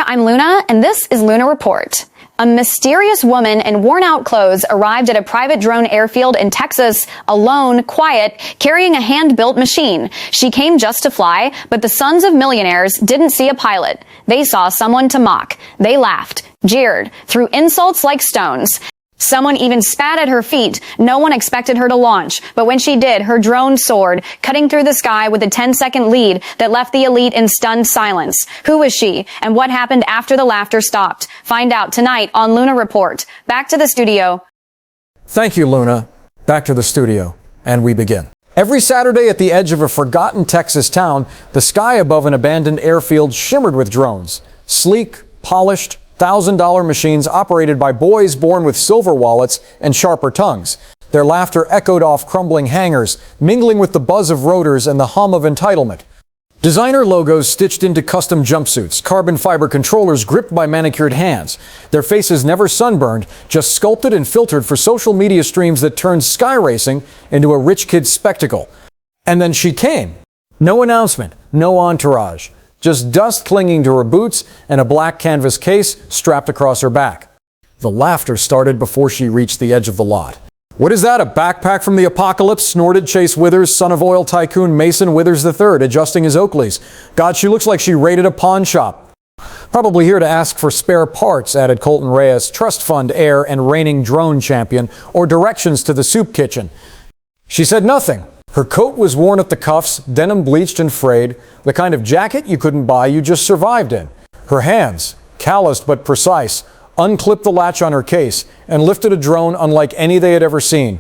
there, I'm Luna, and this is Luna Report. A mysterious woman in worn-out clothes arrived at a private drone airfield in Texas, alone, quiet, carrying a hand-built machine. She came just to fly, but the sons of millionaires didn't see a pilot. They saw someone to mock. They laughed, jeered, threw insults like stones. Someone even spat at her feet. No one expected her to launch, but when she did, her drone soared, cutting through the sky with a 10-second lead that left the elite in stunned silence. Who was she, and what happened after the laughter stopped? Find out tonight on Luna Report. Back to the studio. Thank you, Luna. Back to the studio, and we begin. Every Saturday at the edge of a forgotten Texas town, the sky above an abandoned airfield shimmered with drones. Sleek, polished, $1,000 machines operated by boys born with silver wallets and sharper tongues. Their laughter echoed off crumbling hangars, mingling with the buzz of rotors and the hum of entitlement. Designer logos stitched into custom jumpsuits, carbon fiber controllers gripped by manicured hands. Their faces never sunburned, just sculpted and filtered for social media streams that turned sky racing into a rich kid's spectacle. And then she came. No announcement, no entourage. Just dust clinging to her boots and a black canvas case strapped across her back. The laughter started before she reached the edge of the lot. "What is that, a backpack from the apocalypse?" snorted Chase Withers, son of oil tycoon Mason Withers III, adjusting his Oakleys. "God, she looks like she raided a pawn shop." "Probably here to ask for spare parts," added Colton Reyes, trust fund heir and reigning drone champion, "or directions to the soup kitchen." She said nothing. Her coat was worn at the cuffs, denim bleached and frayed, the kind of jacket you couldn't buy, you just survived in. Her hands, calloused but precise, unclipped the latch on her case and lifted a drone unlike any they had ever seen.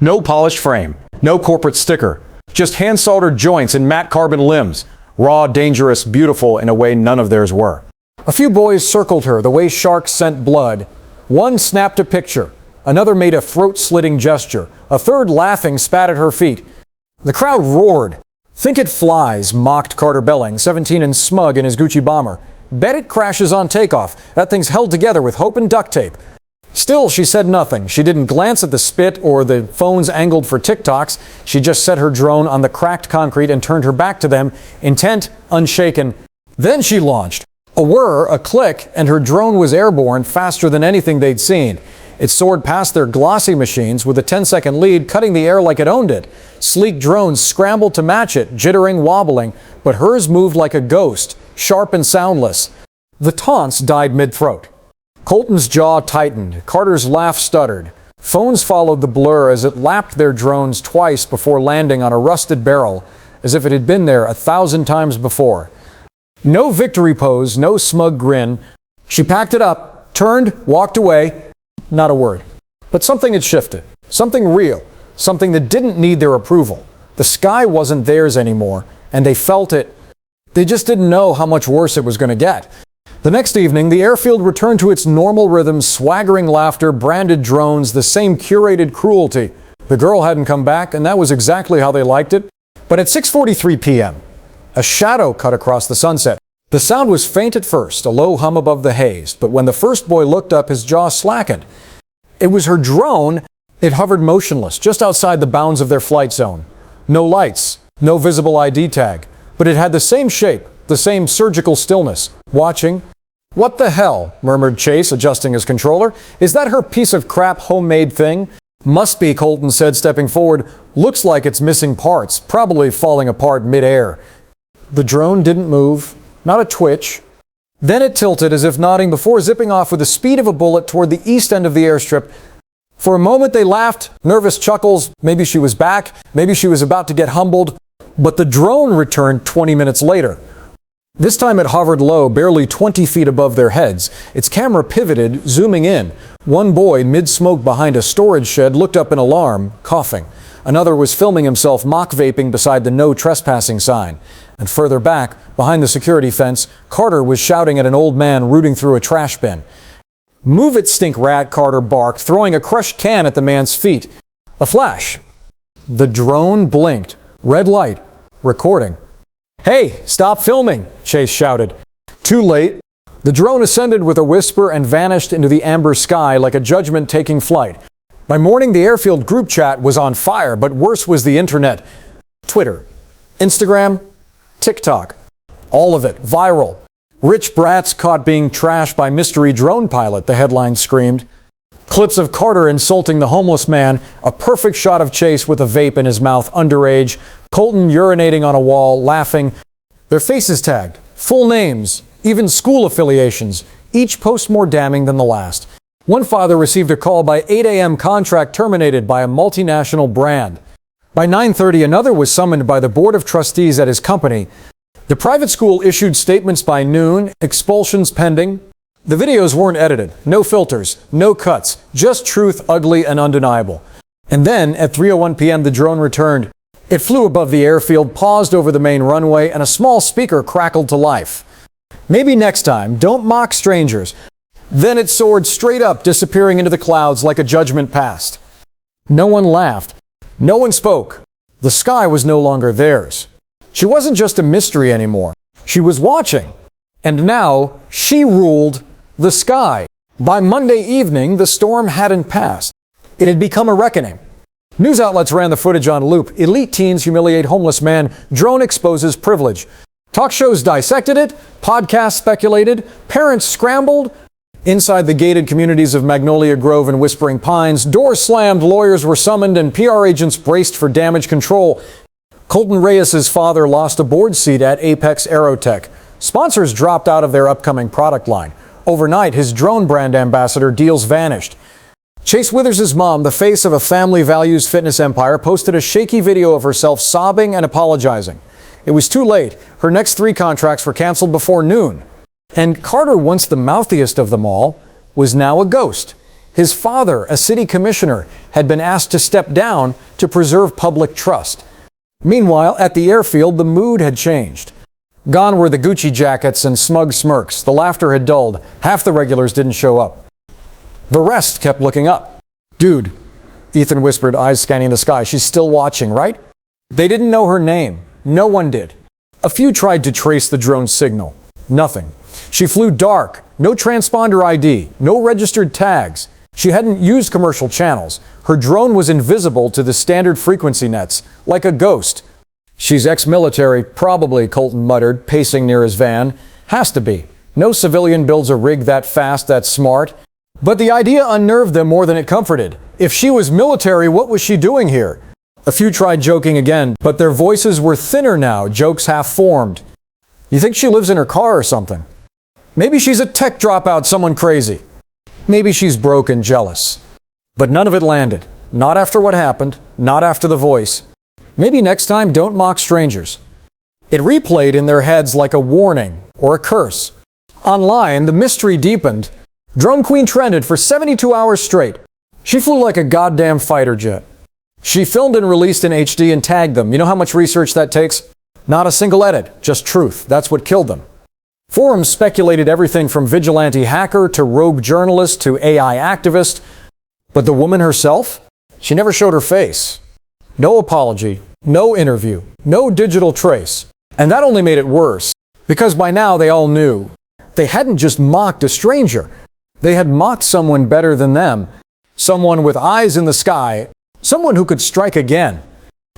No polished frame, no corporate sticker, just hand-soldered joints and matte carbon limbs. Raw, dangerous, beautiful in a way none of theirs were. A few boys circled her the way sharks scent blood. One snapped a picture. Another made a throat-slitting gesture. A third, laughing, spat at her feet. The crowd roared. "Think it flies," mocked Carter Belling, 17 and smug in his Gucci bomber. "Bet it crashes on takeoff. That thing's held together with hope and duct tape." Still, she said nothing. She didn't glance at the spit or the phones angled for TikToks. She just set her drone on the cracked concrete and turned her back to them, intent, unshaken. Then she launched. A whir, a click, and her drone was airborne faster than anything they'd seen. It soared past their glossy machines with a 10-second lead, cutting the air like it owned it. Sleek drones scrambled to match it, jittering, wobbling, but hers moved like a ghost, sharp and soundless. The taunts died mid-throat. Colton's jaw tightened. Carter's laugh stuttered. Phones followed the blur as it lapped their drones twice before landing on a rusted barrel, as if it had been there 1,000 times before. No victory pose, no smug grin. She packed it up, turned, walked away. Not a word. But something had shifted. Something real. Something that didn't need their approval. The sky wasn't theirs anymore, and they felt it. They just didn't know how much worse it was going to get. The next evening, the airfield returned to its normal rhythm, swaggering laughter, branded drones, the same curated cruelty. The girl hadn't come back, and that was exactly how they liked it. But at 6:43 p.m., a shadow cut across the sunset. The sound was faint at first, a low hum above the haze, but when the first boy looked up, his jaw slackened. It was her drone. It hovered motionless, just outside the bounds of their flight zone. No lights, no visible ID tag, but it had the same shape, the same surgical stillness, watching. "What the hell?" murmured Chase, adjusting his controller. "Is that her piece of crap homemade thing?" "Must be," Colton said, stepping forward. "Looks like it's missing parts, probably falling apart mid-air." The drone didn't move. Not a twitch. Then it tilted as if nodding before zipping off with the speed of a bullet toward the east end of the airstrip. For a moment they laughed, nervous chuckles. Maybe she was back. Maybe she was about to get humbled. But the drone returned 20 minutes later. This time it hovered low, barely 20 feet above their heads. Its camera pivoted, zooming in. One boy, mid-smoke behind a storage shed, looked up in alarm, coughing. Another was filming himself mock vaping beside the no trespassing sign. And further back, behind the security fence, Carter was shouting at an old man rooting through a trash bin. "Move it, stink rat," Carter barked, throwing a crushed can at the man's feet. A flash. The drone blinked. Red light. Recording. "Hey, stop filming," Chase shouted. Too late. The drone ascended with a whisper and vanished into the amber sky like a judgment taking flight. By morning, the airfield group chat was on fire, but worse was the internet. Twitter, Instagram, TikTok. All of it viral. Rich brats caught being trashed by mystery drone pilot, the headline screamed. Clips of Carter insulting the homeless man, a perfect shot of Chase with a vape in his mouth, underage, Colton urinating on a wall, laughing. Their faces tagged, full names, even school affiliations, each post more damning than the last. One father received a call by 8 a.m. contract terminated by a multinational brand. By 9:30, another was summoned by the board of trustees at his company. The private school issued statements by noon, expulsions pending. The videos weren't edited, no filters, no cuts, just truth, ugly and undeniable. And then, at 3:01 p.m., the drone returned. It flew above the airfield, paused over the main runway, and a small speaker crackled to life. Maybe next time, don't mock strangers. Then it soared straight up, disappearing into the clouds like a judgment passed. No one laughed. No one spoke. The sky was no longer theirs. She wasn't just a mystery anymore. She was watching. And now, she ruled the sky. By Monday evening, the storm hadn't passed. It had become a reckoning. News outlets ran the footage on loop. Elite teens humiliate homeless man. Drone exposes privilege. Talk shows dissected it. Podcasts speculated. Parents scrambled. Inside the gated communities of Magnolia Grove and Whispering Pines, doors slammed, lawyers were summoned, and PR agents braced for damage control. Colton Reyes's father lost a board seat at Apex Aerotech. Sponsors dropped out of their upcoming product line. Overnight, his drone brand ambassador deals vanished. Chase Withers's mom, the face of a family values fitness empire, posted a shaky video of herself sobbing and apologizing. It was too late. Her next 3 contracts were canceled before noon. And Carter, once the mouthiest of them all, was now a ghost. His father, a city commissioner, had been asked to step down to preserve public trust. Meanwhile, at the airfield, the mood had changed. Gone were the Gucci jackets and smug smirks. The laughter had dulled. Half the regulars didn't show up. The rest kept looking up. Dude, Ethan whispered, eyes scanning the sky. She's still watching, right? They didn't know her name. No one did. A few tried to trace the drone's signal. Nothing. She flew dark. No transponder ID. No registered tags. She hadn't used commercial channels. Her drone was invisible to the standard frequency nets, like a ghost. She's ex-military, probably, Colton muttered, pacing near his van. Has to be. No civilian builds a rig that fast, that smart. But the idea unnerved them more than it comforted. If she was military, what was she doing here? A few tried joking again, but their voices were thinner now, jokes half-formed. You think she lives in her car or something? Maybe she's a tech dropout, someone crazy. Maybe she's broke and jealous. But none of it landed. Not after what happened. Not after the voice. Maybe next time, don't mock strangers. It replayed in their heads like a warning or a curse. Online, the mystery deepened. Drone Queen trended for 72 hours straight. She flew like a goddamn fighter jet. She filmed and released in HD and tagged them. You know how much research that takes? Not a single edit, just truth. That's what killed them. Forums speculated everything from vigilante hacker to rogue journalist to AI activist. But the woman herself? She never showed her face. No apology, no interview, no digital trace. And that only made it worse, because by now they all knew. They hadn't just mocked a stranger. They had mocked someone better than them. Someone with eyes in the sky. Someone who could strike again.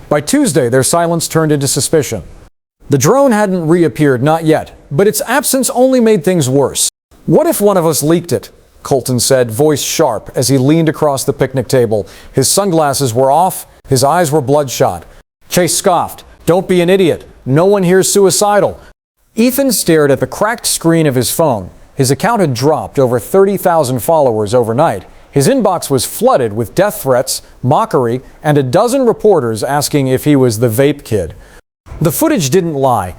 By Tuesday, their silence turned into suspicion. The drone hadn't reappeared, not yet, but its absence only made things worse. What if one of us leaked it? Colton said, voice sharp, as he leaned across the picnic table. His sunglasses were off, his eyes were bloodshot. Chase scoffed. Don't be an idiot. No one here's suicidal. Ethan stared at the cracked screen of his phone. His account had dropped over 30,000 followers overnight. His inbox was flooded with death threats, mockery, and a dozen reporters asking if he was the vape kid. The footage didn't lie.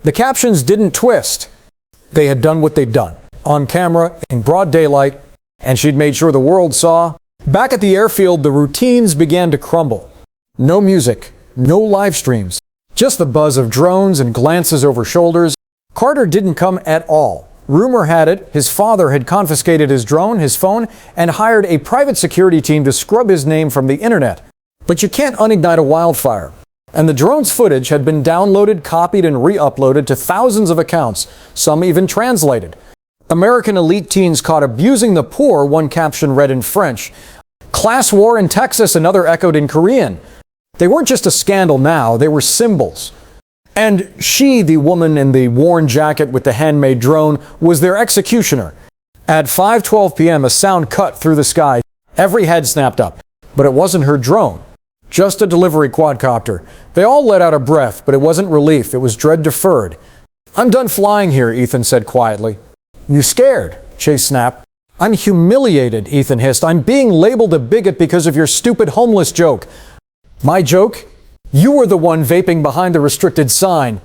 The captions didn't twist. They had done what they'd done. On camera, in broad daylight, and she'd made sure the world saw. Back at the airfield, the routines began to crumble. No music, no live streams, just the buzz of drones and glances over shoulders. Carter didn't come at all. Rumor had it, his father had confiscated his drone, his phone, and hired a private security team to scrub his name from the internet. But you can't unignite a wildfire. And the drone's footage had been downloaded, copied, and re-uploaded to thousands of accounts, some even translated. American elite teens caught abusing the poor, one caption read in French. Class war in Texas, another echoed in Korean. They weren't just a scandal now, they were symbols. And she, the woman in the worn jacket with the handmade drone, was their executioner. At 5:12 p.m., a sound cut through the sky. Every head snapped up. But it wasn't her drone. Just a delivery quadcopter. They all let out a breath, but it wasn't relief. It was dread deferred. "I'm done flying here," Ethan said quietly. "You scared?" Chase snapped. "I'm humiliated," Ethan hissed. "I'm being labeled a bigot because of your stupid homeless joke." "My joke? You were the one vaping behind the restricted sign."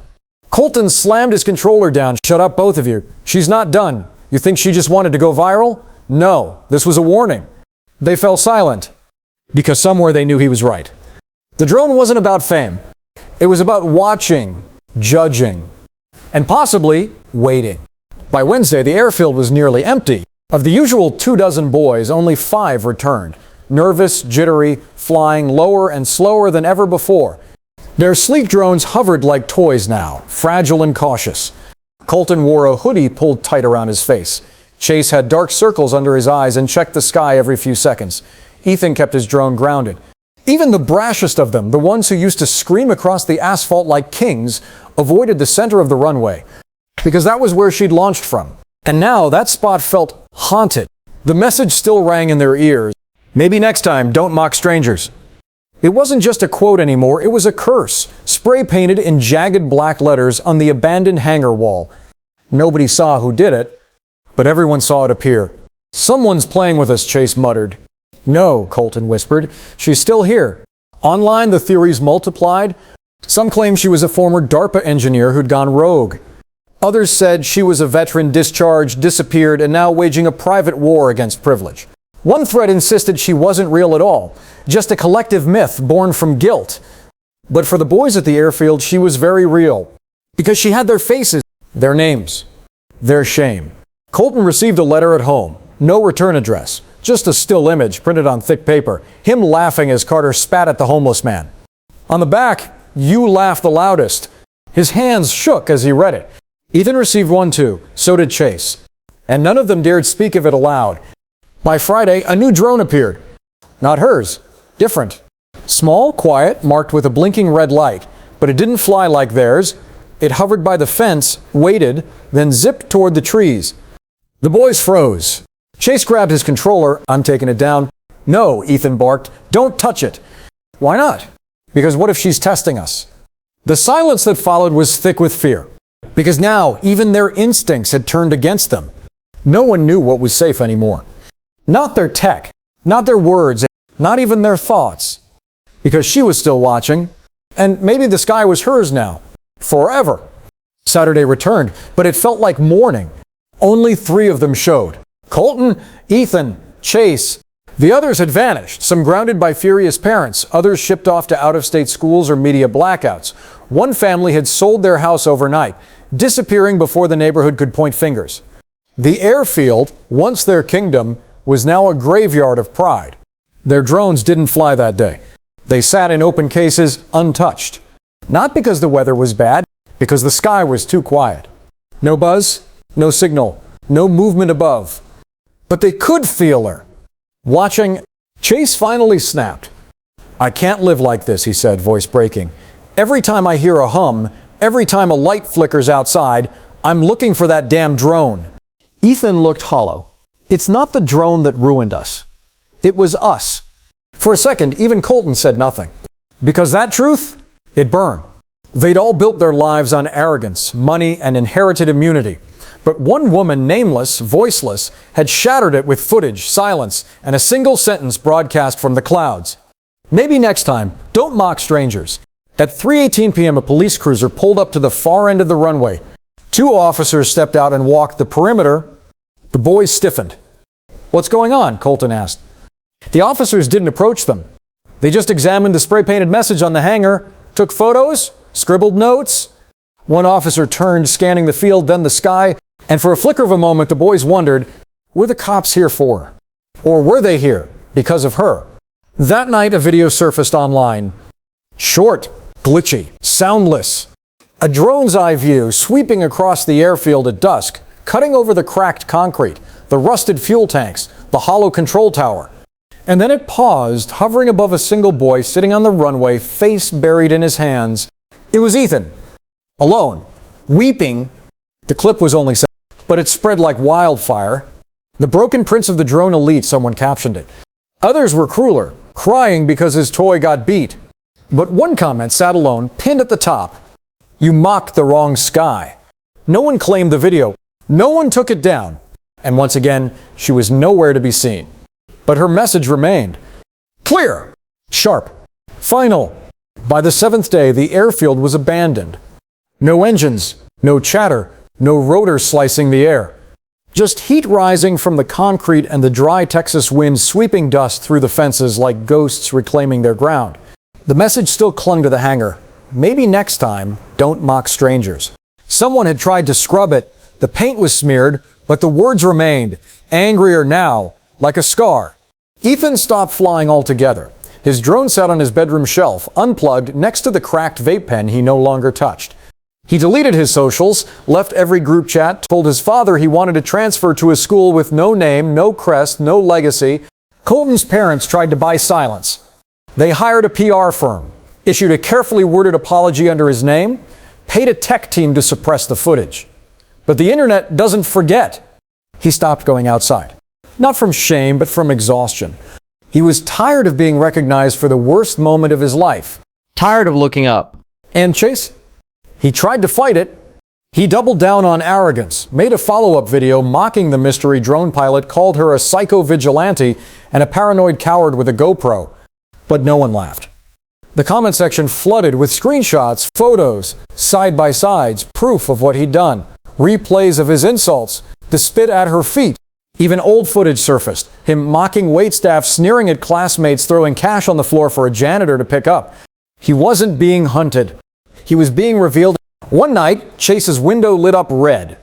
Colton slammed his controller down. "Shut up, both of you. She's not done. You think she just wanted to go viral? No, this was a warning." They fell silent, because somewhere they knew he was right. The drone wasn't about fame. It was about watching, judging, and possibly waiting. By Wednesday, the airfield was nearly empty. Of the usual 24 boys, only 5 returned. Nervous, jittery, flying lower and slower than ever before. Their sleek drones hovered like toys now, fragile and cautious. Colton wore a hoodie pulled tight around his face. Chase had dark circles under his eyes and checked the sky every few seconds. Ethan kept his drone grounded. Even the brashest of them, the ones who used to scream across the asphalt like kings, avoided the center of the runway, because that was where she'd launched from. And now that spot felt haunted. The message still rang in their ears. "Maybe next time, don't mock strangers." It wasn't just a quote anymore, it was a curse, spray painted in jagged black letters on the abandoned hangar wall. Nobody saw who did it, but everyone saw it appear. "Someone's playing with us," Chase muttered. "No," Colton whispered. "She's still here." Online, the theories multiplied. Some claimed she was a former DARPA engineer who'd gone rogue. Others said she was a veteran discharged, disappeared, and now waging a private war against privilege. One thread insisted she wasn't real at all, just a collective myth born from guilt. But for the boys at the airfield, she was very real, because she had their faces, their names, their shame. Colton received a letter at home, no return address, just a still image printed on thick paper, him laughing as Carter spat at the homeless man. On the back, "You laugh the loudest." His hands shook as he read it. Ethan received one too, so did Chase. And none of them dared speak of it aloud. By Friday, a new drone appeared. Not hers, different. Small, quiet, marked with a blinking red light, but it didn't fly like theirs. It hovered by the fence, waited, then zipped toward the trees. The boys froze. Chase grabbed his controller. "I'm taking it down." "No," Ethan barked. "Don't touch it." "Why not?" "Because what if she's testing us?" The silence that followed was thick with fear, because now even their instincts had turned against them. No one knew what was safe anymore. Not their tech, not their words, not even their thoughts. Because she was still watching, and maybe the sky was hers now. Forever. Saturday returned, but it felt like morning. Only 3 of them showed. Colton, Ethan, Chase. The others had vanished, some grounded by furious parents, others shipped off to out-of-state schools or media blackouts. One family had sold their house overnight, disappearing before the neighborhood could point fingers. The airfield, once their kingdom, was now a graveyard of pride. Their drones didn't fly that day. They sat in open cases, untouched. Not because the weather was bad, because the sky was too quiet. No buzz, no signal, no movement above. But they could feel her. Watching, Chase finally snapped. "I can't live like this," he said, voice breaking. "Every time I hear a hum, every time a light flickers outside, I'm looking for that damn drone." Ethan looked hollow. "It's not the drone that ruined us. It was us." For a second, even Colton said nothing. Because that truth, it burned. They'd all built their lives on arrogance, money, and inherited immunity. But one woman, nameless, voiceless, had shattered it with footage, silence, and a single sentence broadcast from the clouds. "Maybe next time, don't mock strangers." At 3:18 p.m., a police cruiser pulled up to the far end of the runway. 2 officers stepped out and walked the perimeter. The boys stiffened. "What's going on?" Colton asked. The officers didn't approach them. They just examined the spray-painted message on the hangar, took photos, scribbled notes. One officer turned, scanning the field, then the sky, and for a flicker of a moment, the boys wondered, were the cops here for her? Or were they here because of her? That night, a video surfaced online. Short, glitchy, soundless. A drone's eye view sweeping across the airfield at dusk, cutting over the cracked concrete, the rusted fuel tanks, the hollow control tower. And then it paused, hovering above a single boy sitting on the runway, face buried in his hands. It was Ethan. alone, weeping. The clip was only 7, but it spread like wildfire. The broken prince of the drone elite, someone captioned it. Others were crueler, crying because his toy got beat. But one comment sat alone, pinned at the top. You mocked the wrong sky. No one claimed the video. No one took it down. And once again, she was nowhere to be seen. But her message remained. Clear, sharp, final. By the 7th day, the airfield was abandoned. No engines, no chatter, no rotors slicing the air. Just heat rising from the concrete and the dry Texas wind sweeping dust through the fences like ghosts reclaiming their ground. The message still clung to the hangar. Maybe next time, don't mock strangers. Someone had tried to scrub it. The paint was smeared, but the words remained, angrier now, like a scar. Ethan stopped flying altogether. His drone sat on his bedroom shelf, unplugged, next to the cracked vape pen he no longer touched. He deleted his socials, left every group chat, told his father he wanted to transfer to a school with no name, no crest, no legacy. Colton's parents tried to buy silence. They hired a PR firm, issued a carefully worded apology under his name, paid a tech team to suppress the footage. But the internet doesn't forget. He stopped going outside. Not from shame, but from exhaustion. He was tired of being recognized for the worst moment of his life. Tired of looking up. And Chase? He tried to fight it. He doubled down on arrogance, made a follow-up video mocking the mystery drone pilot, called her a psycho-vigilante and a paranoid coward with a GoPro. But no one laughed. The comment section flooded with screenshots, photos, side-by-sides, proof of what he'd done, replays of his insults, the spit at her feet. Even old footage surfaced, him mocking waitstaff, sneering at classmates, throwing cash on the floor for a janitor to pick up. He wasn't being hunted. He was being revealed. One night, Chase's window lit up red.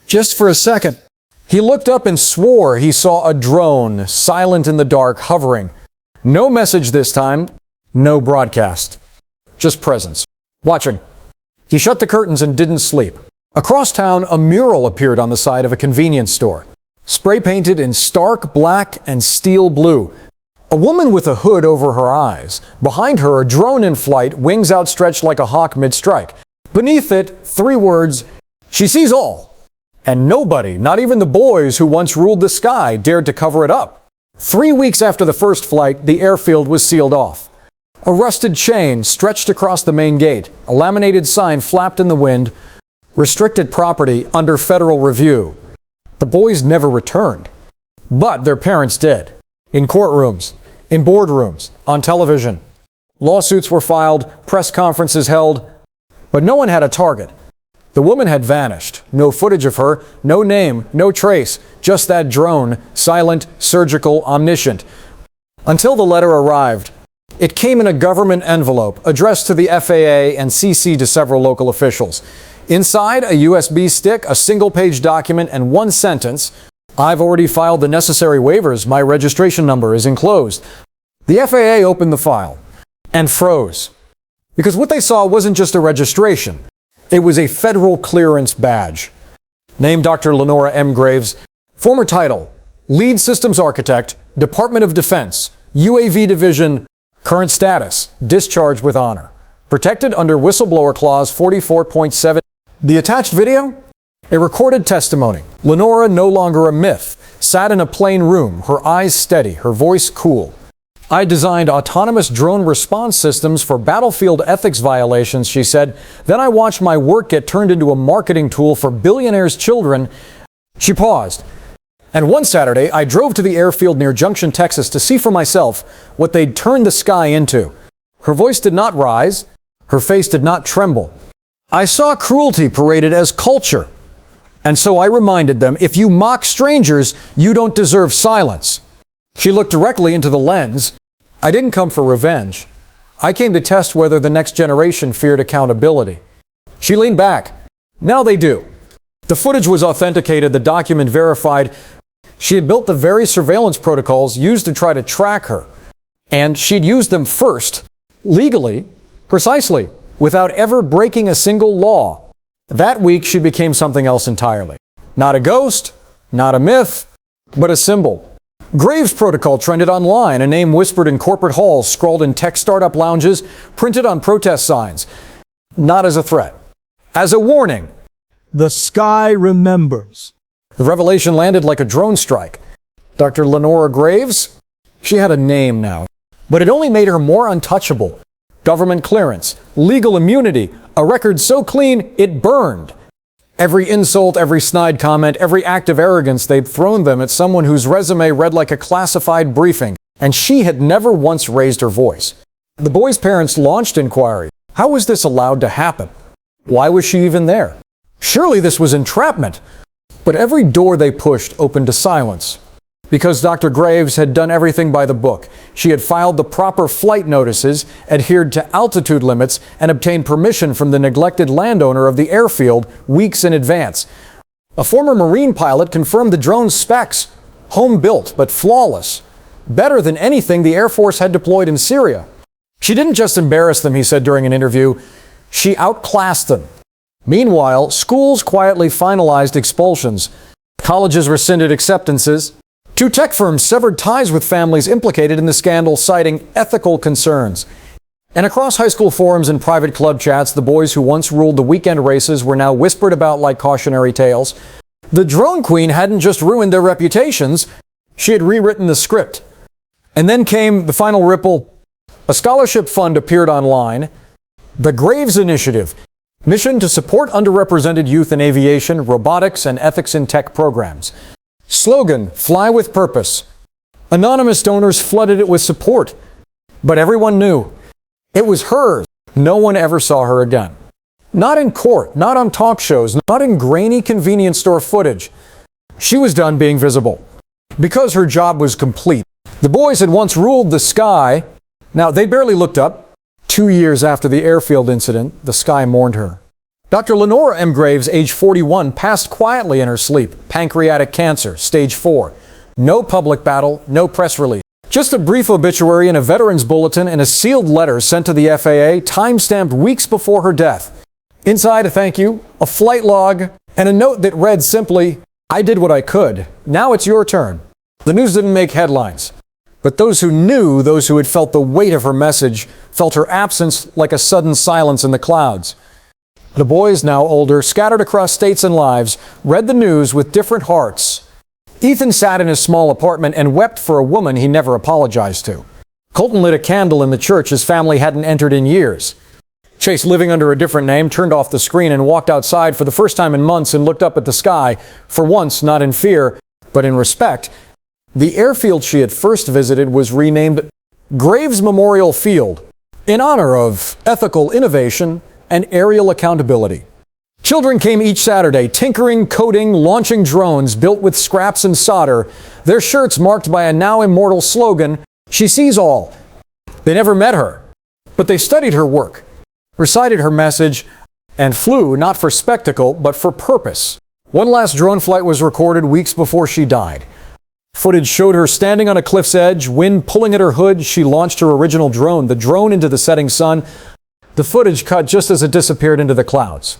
Just for a second. He looked up and swore he saw a drone, silent in the dark, hovering. No message this time, no broadcast. Just presence. Watching. He shut the curtains and didn't sleep. Across town, a mural appeared on the side of a convenience store. Spray painted in stark black and steel blue. A woman with a hood over her eyes. Behind her, a drone in flight, wings outstretched like a hawk mid-strike. Beneath it, 3 words, she sees all. And nobody, not even the boys who once ruled the sky, dared to cover it up. 3 weeks after the first flight, the airfield was sealed off. A rusted chain stretched across the main gate. A laminated sign flapped in the wind. Restricted property under federal review. The boys never returned. But their parents did. In courtrooms, in boardrooms, on television. Lawsuits were filed, press conferences held, but no one had a target. The woman had vanished. No footage of her, no name, no trace, just that drone, silent, surgical, omniscient. Until the letter arrived. It came in a government envelope, addressed to the FAA and CC'd to several local officials. Inside, a USB stick, a single-page document, and one sentence. I've already filed the necessary waivers. My registration number is enclosed. The FAA opened the file and froze. Because what they saw wasn't just a registration. It was a federal clearance badge. Name Dr. Lenora M. Graves. Former title, Lead Systems Architect, Department of Defense, UAV Division. Current status, discharged with honor. Protected under Whistleblower Clause 44.7. The attached video? A recorded testimony. Lenora, no longer a myth, sat in a plain room, her eyes steady, her voice cool. I designed autonomous drone response systems for battlefield ethics violations, she said. Then I watched my work get turned into a marketing tool for billionaires' children. She paused. And one Saturday, I drove to the airfield near Junction, Texas to see for myself what they'd turned the sky into. Her voice did not rise. Her face did not tremble. I saw cruelty paraded as culture. And so I reminded them, if you mock strangers, you don't deserve silence. She looked directly into the lens. I didn't come for revenge. I came to test whether the next generation feared accountability. She leaned back. Now they do. The footage was authenticated, the document verified. She had built the very surveillance protocols used to try to track her. And she'd used them first, legally, precisely, without ever breaking a single law. That week, she became something else entirely. Not a ghost, not a myth, but a symbol. Graves' protocol trended online, a name whispered in corporate halls, scrawled in tech startup lounges, printed on protest signs. Not as a threat, as a warning. The sky remembers. The revelation landed like a drone strike. Dr. Lenora Graves, she had a name now, but it only made her more untouchable. Government clearance, legal immunity, a record so clean it burned. Every insult, every snide comment, every act of arrogance they'd thrown them at someone whose resume read like a classified briefing, and she had never once raised her voice. The boy's parents launched inquiry. How was this allowed to happen? Why was she even there? Surely this was entrapment. But every door they pushed opened to silence. Because Dr. Graves had done everything by the book. She had filed the proper flight notices, adhered to altitude limits, and obtained permission from the neglected landowner of the airfield weeks in advance. A former Marine pilot confirmed the drone's specs. Home-built, but flawless. Better than anything the Air Force had deployed in Syria. She didn't just embarrass them, he said during an interview. She outclassed them. Meanwhile, schools quietly finalized expulsions. Colleges rescinded acceptances. 2 tech firms severed ties with families implicated in the scandal, citing ethical concerns. And across high school forums and private club chats, the boys who once ruled the weekend races were now whispered about like cautionary tales. The drone queen hadn't just ruined their reputations, she had rewritten the script. And then came the final ripple. A scholarship fund appeared online. The Graves Initiative, mission to support underrepresented youth in aviation, robotics, and ethics in tech programs. Slogan, fly with purpose. Anonymous donors flooded it with support. But everyone knew it was hers. No one ever saw her again. Not in court, not on talk shows, not in grainy convenience store footage. She was done being visible. Because her job was complete. The boys had once ruled the sky. Now, they barely looked up. 2 years after the airfield incident, the sky mourned her. Dr. Lenora M. Graves, age 41, passed quietly in her sleep. Pancreatic cancer, stage 4. No public battle, no press release. Just a brief obituary in a veterans bulletin and a sealed letter sent to the FAA, time-stamped weeks before her death. Inside, a thank you, a flight log, and a note that read simply, I did what I could. Now it's your turn. The news didn't make headlines. But those who knew, those who had felt the weight of her message, felt her absence like a sudden silence in the clouds. The boys, now older, scattered across states and lives, read the news with different hearts. Ethan sat in his small apartment and wept for a woman he never apologized to. Colton lit a candle in the church his family hadn't entered in years. Chase, living under a different name, turned off the screen and walked outside for the first time in months and looked up at the sky, for once not in fear, but in respect. The airfield she had first visited was renamed Graves Memorial Field, in honor of ethical innovation and aerial accountability. Children came each Saturday, tinkering, coding, launching drones built with scraps and solder, their shirts marked by a now immortal slogan, she sees all. They never met her, but they studied her work, recited her message, and flew not for spectacle, but for purpose. One last drone flight was recorded weeks before she died. Footage showed her standing on a cliff's edge, wind pulling at her hood. She launched her original drone, the drone into the setting sun. The footage cut just as it disappeared into the clouds.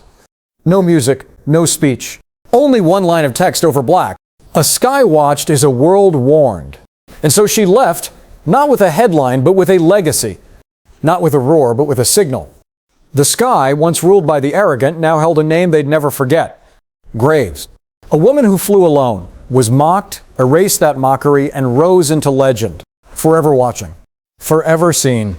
No music, no speech, only one line of text over black. A sky watched is a world warned. And so she left, not with a headline, but with a legacy. Not with a roar, but with a signal. The sky, once ruled by the arrogant, now held a name they'd never forget. Graves. A woman who flew alone, was mocked, erased that mockery, and rose into legend. Forever watching. Forever seen.